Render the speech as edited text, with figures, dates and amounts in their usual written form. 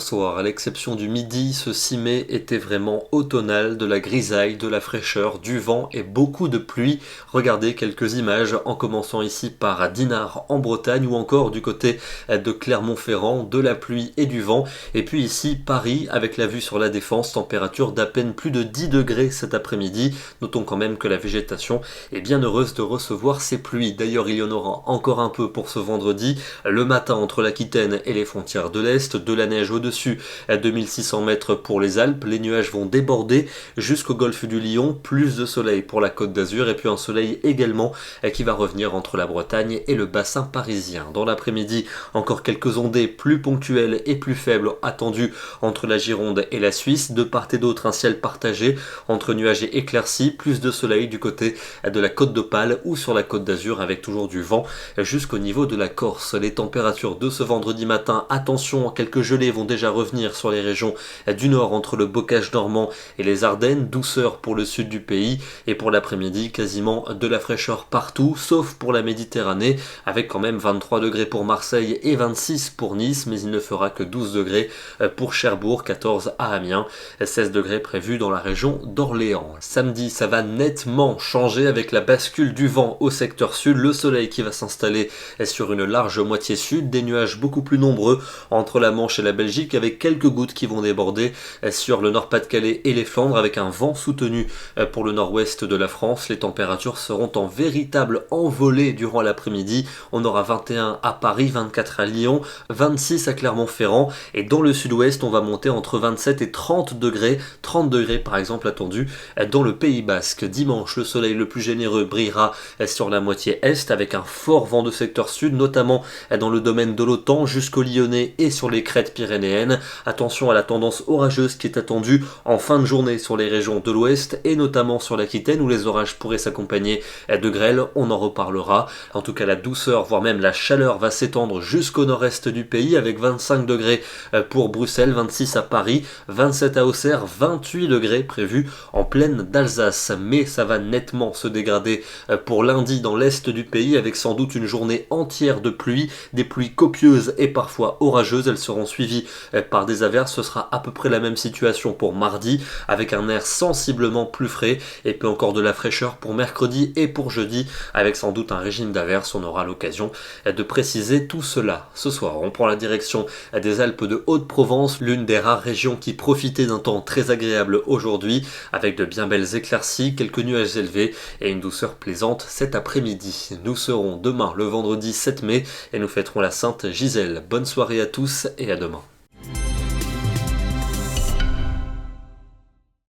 bonsoir. À l'exception du midi, ce 6 mai était vraiment automnal, de la grisaille, de la fraîcheur, du vent et beaucoup de pluie. Regardez quelques images en commençant ici par Dinard en Bretagne ou encore du côté de Clermont-Ferrand, de la pluie et du vent. Et puis ici Paris avec la vue sur la Défense, température d'à peine plus de 10 degrés cet après-midi. Notons quand même que la végétation est bien heureuse de recevoir ces pluies. D'ailleurs il y en aura encore un peu pour ce vendredi. Le matin entre l'Aquitaine et les frontières de l'Est, de la neige au-dessus à 2600 mètres pour les Alpes, les nuages vont déborder jusqu'au golfe du Lion, plus de soleil pour la Côte d'Azur et puis un soleil également qui va revenir entre la Bretagne et le bassin parisien. Dans l'après-midi, encore quelques ondées plus ponctuelles et plus faibles attendues entre la Gironde et la Suisse, de part et d'autre un ciel partagé entre nuages et éclaircies, plus de soleil du côté de la Côte d'Opale ou sur la Côte d'Azur avec toujours du vent jusqu'au niveau de la Corse. Les températures de ce vendredi matin, attention, quelques gelées vont déjà revenir sur les régions du nord entre le bocage normand et les Ardennes, douceur pour le sud du pays et pour l'après-midi quasiment de la fraîcheur partout sauf pour la Méditerranée avec quand même 23 degrés pour Marseille et 26 pour Nice, mais il ne fera que 12 degrés pour Cherbourg, 14 à Amiens, 16 degrés prévus dans la région d'Orléans. Samedi, ça va nettement changer avec la bascule du vent au secteur sud, le soleil qui va s'installer sur une large moitié sud, des nuages beaucoup plus nombreux entre la Manche et la Belgique avec quelques gouttes qui vont déborder sur le Nord-Pas-de-Calais et les Flandres avec un vent soutenu pour le nord-ouest de la France. Les températures seront en véritable envolée durant l'après-midi. On aura 21 à Paris, 24 à Lyon, 26 à Clermont-Ferrand et dans le sud-ouest on va monter entre 27 et 30 degrés, 30 degrés par exemple attendus dans le Pays Basque. Dimanche, le soleil le plus généreux brillera sur la moitié est avec un fort vent de secteur sud, notamment dans le domaine de l'Otan jusqu'au Lyonnais et sur les crêtes pyrénéennes. Attention à la tendance orageuse qui est attendue en fin de journée sur les régions de l'ouest et notamment sur l'Aquitaine où les orages pourraient s'accompagner de grêle, on en reparlera. En tout cas la douceur voire même la chaleur va s'étendre jusqu'au nord-est du pays avec 25 degrés pour Bruxelles, 26 à Paris, 27 à Auxerre, 28 degrés prévus en plaine d'Alsace. Mais ça va nettement se dégrader pour lundi dans l'est du pays avec sans doute une journée entière de pluie, des pluies copieuses et parfois orageuses. Elles seront suivies par des averses. Ce sera à peu près la même situation pour mardi avec un air sensiblement plus frais et puis encore de la fraîcheur pour mercredi et pour jeudi avec sans doute un régime d'averses. On aura l'occasion de préciser tout cela. Ce soir, on prend la direction des Alpes de Haute-Provence, l'une des rares régions qui profitait d'un temps très agréable aujourd'hui avec de bien belles éclaircies, quelques nuages élevés et une douceur plaisante cet après-midi. Nous serons demain le vendredi 7 mai et nous fêterons la Sainte Gisèle. Bonne soirée à tous et à demain.